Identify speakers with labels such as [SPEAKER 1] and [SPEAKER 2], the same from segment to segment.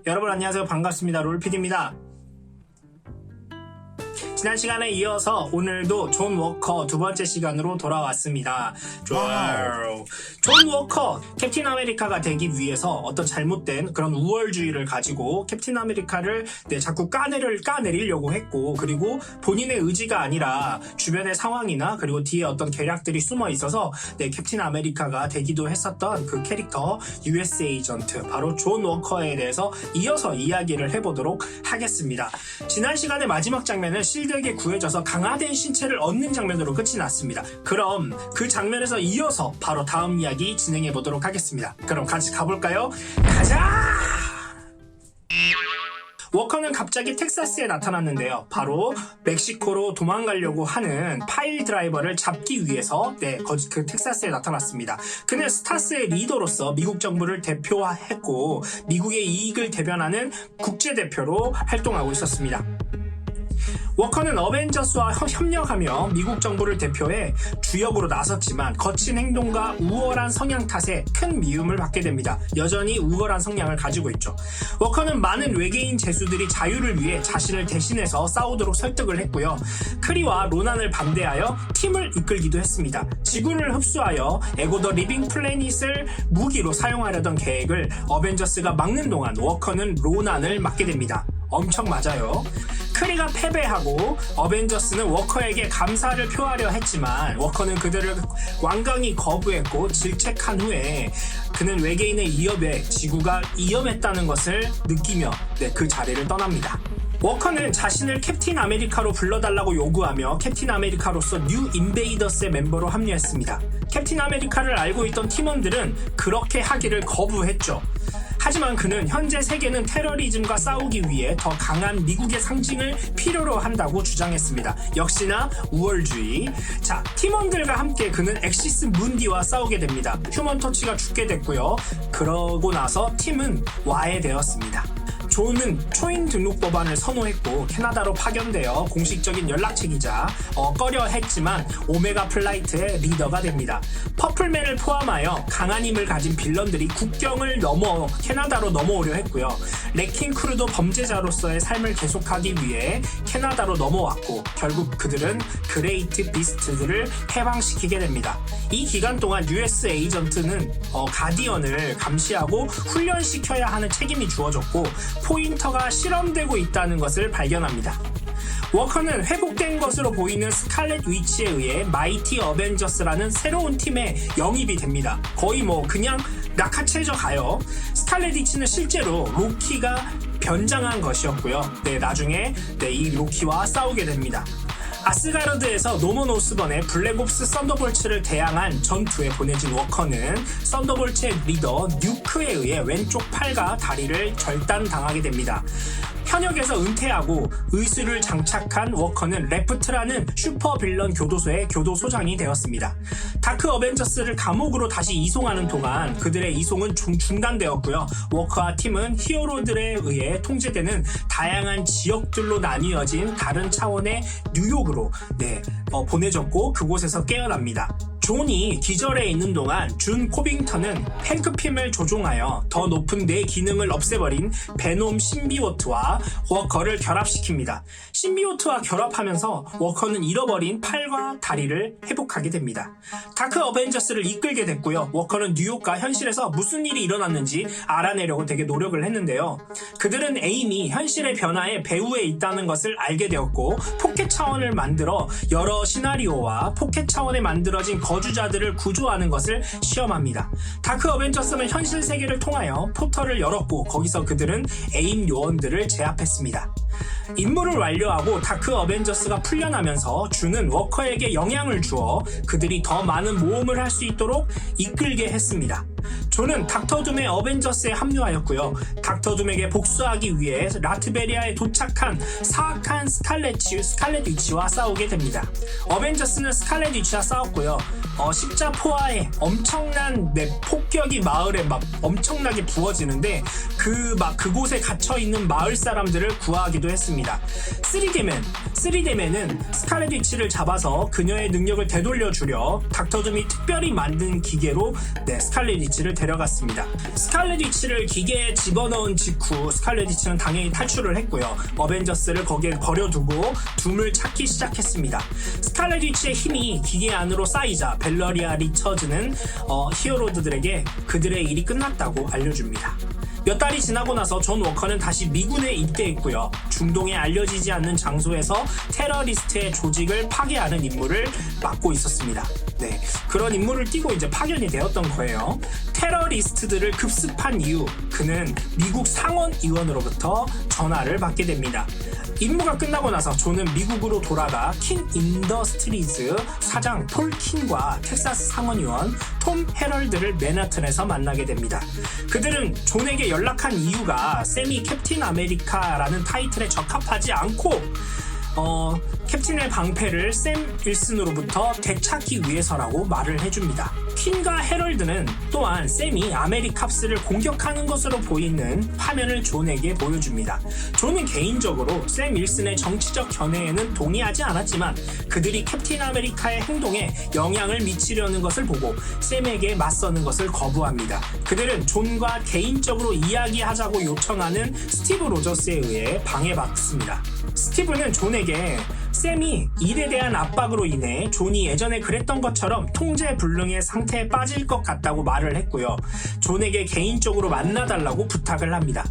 [SPEAKER 1] 여러분 안녕하세요. 반갑습니다. 롤피디입니다. 지난 시간에 이어서 오늘도 존 워커 두 번째 시간으로 돌아왔습니다. 좋아요. 존 워커, 캡틴 아메리카가 되기 위해서 어떤 잘못된 그런 우월주의를 가지고 캡틴 아메리카를 자꾸 까내리려고 했고, 그리고 본인의 의지가 아니라 주변의 상황이나 그리고 뒤에 어떤 계략들이 숨어 있어서 캡틴 아메리카가 되기도 했었던 그 캐릭터 US 에이전트, 바로 존 워커에 대해서 이어서 이야기를 해보도록 하겠습니다. 지난 시간의 마지막 장면은 실드에게 구해져서 강화된 신체를 얻는 장면으로 끝이 났습니다. 그럼 그 장면에서 이어서 바로 다음 이야기 진행해 보도록 하겠습니다. 그럼 같이 가볼까요? 가자! 워커는 갑자기 텍사스에 나타났는데요. 바로 멕시코로 도망가려고 하는 파일 드라이버를 잡기 위해서 그 텍사스에 나타났습니다. 그는 스타스의 리더로서 미국 정부를 대표했고 미국의 이익을 대변하는 국제대표로 활동하고 있었습니다. 워커는 어벤져스와 협력하며 미국 정부를 대표해 주역으로 나섰지만 거친 행동과 우월한 성향 탓에 큰 미움을 받게 됩니다. 여전히 우월한 성향을 가지고 있죠. 워커는 많은 외계인 죄수들이 자유를 위해 자신을 대신해서 싸우도록 설득을 했고요. 크리와 로난을 반대하여 팀을 이끌기도 했습니다. 지구를 흡수하여 에고 더 리빙 플래닛을 무기로 사용하려던 계획을 어벤져스가 막는 동안 워커는 로난을 맡게 됩니다. 엄청 맞아요. 크리가 패배하고 어벤져스는 워커에게 감사를 표하려 했지만 워커는 그들을 완강히 거부했고 질책한 후에 그는 외계인의 위협에 지구가 위험했다는 것을 느끼며 그 자리를 떠납니다. 워커는 자신을 캡틴 아메리카로 불러달라고 요구하며 캡틴 아메리카로서 뉴 인베이더스의 멤버로 합류했습니다. 캡틴 아메리카를 알고 있던 팀원들은 그렇게 하기를 거부했죠. 하지만 그는 현재 세계는 테러리즘과 싸우기 위해 더 강한 미국의 상징을 필요로 한다고 주장했습니다. 역시나 우월주의. 자, 팀원들과 함께 그는 엑시스 문디와 싸우게 됩니다. 휴먼 터치가 죽게 됐고요. 그러고 나서 팀은 와해되었습니다. 존은 초인 등록 법안을 선호했고 캐나다로 파견되어 공식적인 연락책이자 꺼려 했지만 오메가 플라이트의 리더가 됩니다. 퍼플맨을 포함하여 강한 힘을 가진 빌런들이 국경을 넘어 캐나다로 넘어오려 했고요. 레킹 크루도 범죄자로서의 삶을 계속하기 위해 캐나다로 넘어왔고 결국 그들은 그레이트 비스트들을 해방시키게 됩니다. 이 기간 동안 US 에이전트는 가디언을 감시하고 훈련시켜야 하는 책임이 주어졌고 포인터가 실험되고 있다는 것을 발견합니다. 워커는 회복된 것으로 보이는 스칼렛 위치에 의해 마이티 어벤져스라는 새로운 팀에 영입이 됩니다. 거의 그냥 낙하채져 가요. 스칼렛 위치는 실제로 로키가 변장한 것이었고요. 나중에 이 로키와 싸우게 됩니다. 아스가르드에서 노먼 오스번의 블랙옵스 썬더볼츠를 대항한 전투에 보내진 워커는 썬더볼츠의 리더 뉴크에 의해 왼쪽 팔과 다리를 절단당하게 됩니다. 현역에서 은퇴하고 의수를 장착한 워커는 레프트라는 슈퍼빌런 교도소의 교도소장이 되었습니다. 다크 어벤져스를 감옥으로 다시 이송하는 동안 그들의 이송은 중단되었고요. 워커와 팀은 히어로들에 의해 통제되는 다양한 지역들로 나뉘어진 다른 차원의 뉴욕으로 보내졌고 그곳에서 깨어납니다. 존이 기절해 있는 동안 준 코빙턴은 팽크핌을 조종하여 더 높은 뇌 기능을 없애버린 베놈 신비오트와 워커를 결합시킵니다. 신비오트와 결합하면서 워커는 잃어버린 팔과 다리를 회복하게 됩니다. 다크 어벤져스를 이끌게 됐고요. 워커는 뉴욕과 현실에서 무슨 일이 일어났는지 알아내려고 되게 노력을 했는데요. 그들은 에임이 현실의 변화에 배후에 있다는 것을 알게 되었고 포켓 차원을 만들어 여러 시나리오와 포켓 차원에 만들어진 거주자들을 구조하는 것을 시험합니다. 다크 어벤져스는 현실 세계를 통하여 포털을 열었고 거기서 그들은 에임 요원들을 제압했습니다. 임무를 완료하고 다크 어벤져스가 풀려나면서 주는 워커에게 영향을 주어 그들이 더 많은 모험을 할 수 있도록 이끌게 했습니다. 존은 닥터둠의 어벤져스에 합류하였고요. 닥터둠에게 복수하기 위해 라트베리아에 도착한 사악한 스칼렛 위치와 싸우게 됩니다. 어벤져스는 스칼렛 위치와 싸웠고요. 십자포화에 엄청난 폭격이 마을에 엄청나게 부어지는데 그곳에 갇혀있는 마을 사람들을 구하기도 나오기도 했습니다. 3D맨은 스칼렛 위치를 잡아서 그녀의 능력을 되돌려주려 닥터 둠이 특별히 만든 기계로 스칼렛 위치를 데려갔습니다. 스칼렛 위치를 기계에 집어넣은 직후 스칼렛 위치는 당연히 탈출을 했고요. 어벤져스를 거기에 버려두고 둠을 찾기 시작했습니다. 스칼렛 위치의 힘이 기계 안으로 쌓이자 벨러리아 리처즈는 히어로들에게 그들의 일이 끝났다고 알려줍니다. 몇 달이 지나고 나서 존 워커는 다시 미군에 입대했고요. 중동에 알려지지 않는 장소에서 테러리스트의 조직을 파괴하는 임무를 맡고 있었습니다. 그런 임무를 띠고 이제 파견이 되었던 거예요. 테러리스트들을 급습한 이후 그는 미국 상원 의원으로부터 전화를 받게 됩니다. 임무가 끝나고 나서 존은 미국으로 돌아가 킨 인더스트리즈 사장 폴 킨과 텍사스 상원의원 톰 헤럴드를 맨하튼에서 만나게 됩니다. 그들은 존에게 연락한 이유가 샘이 캡틴 아메리카라는 타이틀에 적합하지 않고 캡틴의 방패를 샘 윌슨으로부터 되찾기 위해서라고 말을 해줍니다. 퀸과 헤럴드는 또한 샘이 아메리캅스를 공격하는 것으로 보이는 화면을 존에게 보여줍니다. 존은 개인적으로 샘 윌슨의 정치적 견해에는 동의하지 않았지만 그들이 캡틴 아메리카의 행동에 영향을 미치려는 것을 보고 샘에게 맞서는 것을 거부합니다. 그들은 존과 개인적으로 이야기하자고 요청하는 스티브 로저스에 의해 방해받습니다. 스티브는 존에게 샘이 일에 대한 압박으로 인해 존이 예전에 그랬던 것처럼 통제불능의 상태에 빠질 것 같다고 말을 했고요. 존에게 개인적으로 만나달라고 부탁을 합니다.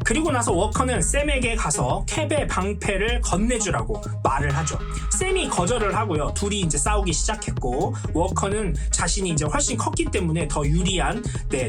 [SPEAKER 1] 그리고 나서 워커는 샘에게 가서 캡의 방패를 건네주라고 말을 하죠. 샘이 거절을 하고요. 둘이 이제 싸우기 시작했고 워커는 자신이 이제 훨씬 컸기 때문에 더 유리한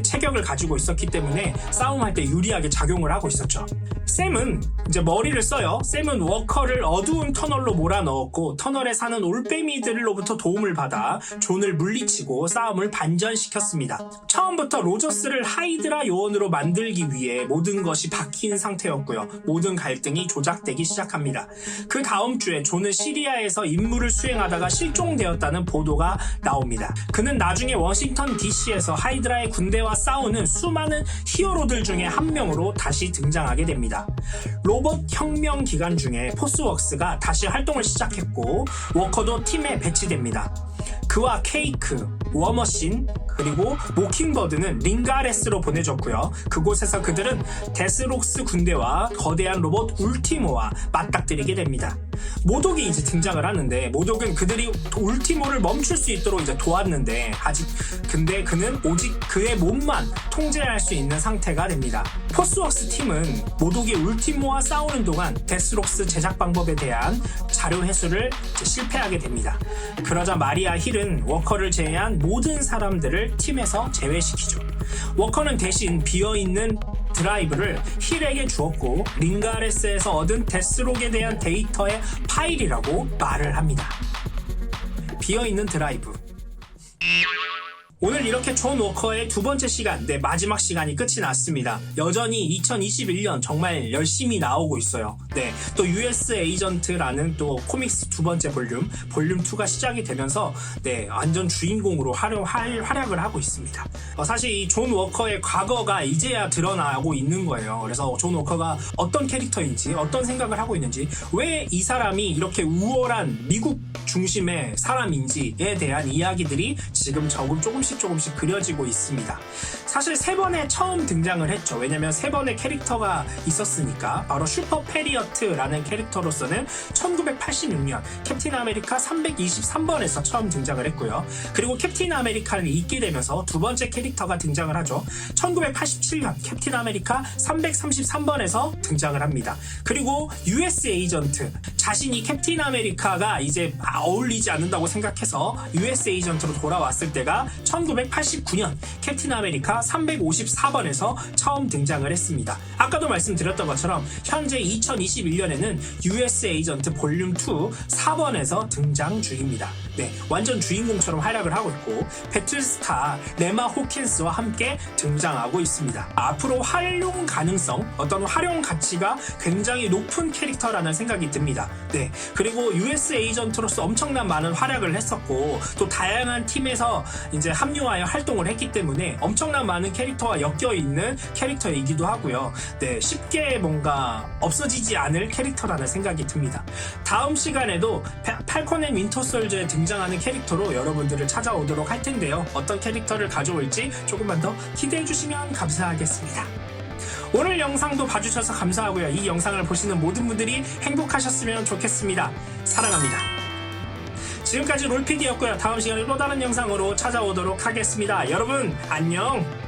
[SPEAKER 1] 체격을 가지고 있었기 때문에 싸움할 때 유리하게 작용을 하고 있었죠. 샘은 이제 머리를 써요. 샘은 워커를 어두운 터널로 몰아넣었고 터널에 사는 올빼미들로부터 도움을 받아 존을 물리치고 싸움을 반전시켰습니다. 처음부터 로저스를 하이드라 요원으로 만들기 위해 모든 것이 바뀐 상태였고요. 모든 갈등이 조작되기 시작합니다. 그 다음 주에 존은 시리아에서 임무를 수행하다가 실종되었다는 보도가 나옵니다. 그는 나중에 워싱턴 DC에서 하이드라의 군대와 싸우는 수많은 히어로들 중에 한 명으로 다시 등장하게 됩니다. 로봇 혁명 기간 중에 포스웍스가 다시 활동을 시작했고 워커도 팀에 배치됩니다. 그와 케이크, 워머신, 그리고 모킹버드는 링가레스로 보내졌고요. 그곳에서 그들은 데스록스 군대와 거대한 로봇 울티모와 맞닥뜨리게 됩니다. 모독이 이제 등장을 하는데 모독은 그들이 울티모를 멈출 수 있도록 이제 도왔는데 근데 그는 오직 그의 몸만 통제할 수 있는 상태가 됩니다. 포스웍스 팀은 모독이 울티모와 싸우는 동안 데스록스 제작 방법에 대한 자료 회수를 실패하게 됩니다. 그러자 마리아 힐은 워커를 제외한 모든 사람들을 팀에서 제외시키죠. 워커는 대신 비어있는 드라이브를 힐에게 주었고 링가레스에서 얻은 데스록에 대한 데이터의 파일이라고 말을 합니다. 비어있는 드라이브. 오늘 이렇게 존 워커의 두 번째 시간, 마지막 시간이 끝이 났습니다. 여전히 2021년 정말 열심히 나오고 있어요. 또 US 에이전트라는 또 코믹스 두 번째 볼륨 2가 시작이 되면서 완전 주인공으로 활약을 하고 있습니다. 사실 이 존 워커의 과거가 이제야 드러나고 있는 거예요. 그래서 존 워커가 어떤 캐릭터인지, 어떤 생각을 하고 있는지, 왜 이 사람이 이렇게 우월한 미국 중심의 사람인지에 대한 이야기들이 지금 조금씩 그려지고 있습니다. 사실 3번에 처음 등장을 했죠. 왜냐면 3번의 캐릭터가 있었으니까. 바로 슈퍼 페리어트라는 캐릭터로서는 1986년 캡틴 아메리카 323번에서 처음 등장을 했고요. 그리고 캡틴 아메리카를 잇게 되면서 두 번째 캐릭터가 등장을 하죠. 1987년 캡틴 아메리카 333번에서 등장을 합니다. 그리고 US 에이전트, 자신이 캡틴 아메리카가 이제 어울리지 않는다고 생각해서 US 에이전트로 돌아왔을 때가 1989년 캡틴 아메리카 354번에서 처음 등장을 했습니다. 아까도 말씀드렸던 것처럼 현재 2021년에는 US 에이전트 볼륨 2 4번에서 등장 중입니다. 완전 주인공처럼 활약을 하고 있고 배틀스타 레마 호킨스와 함께 등장하고 있습니다. 앞으로 활용 가능성, 어떤 활용 가치가 굉장히 높은 캐릭터라는 생각이 듭니다. 그리고 US 에이전트로서 엄청난 많은 활약을 했었고 또 다양한 팀에서 이제 합류하여 활동을 했기 때문에 엄청난 많은 캐릭터와 엮여있는 캐릭터이기도 하고요. 네, 쉽게 뭔가 없어지지 않을 캐릭터라는 생각이 듭니다. 다음 시간에도 팔콘 앤 윈터 솔저에 등장하는 캐릭터로 여러분들을 찾아오도록 할 텐데요. 어떤 캐릭터를 가져올지 조금만 더 기대해 주시면 감사하겠습니다. 오늘 영상도 봐주셔서 감사하고요. 이 영상을 보시는 모든 분들이 행복하셨으면 좋겠습니다. 사랑합니다. 지금까지 롤피디였고요. 다음 시간에 또 다른 영상으로 찾아오도록 하겠습니다. 여러분 안녕.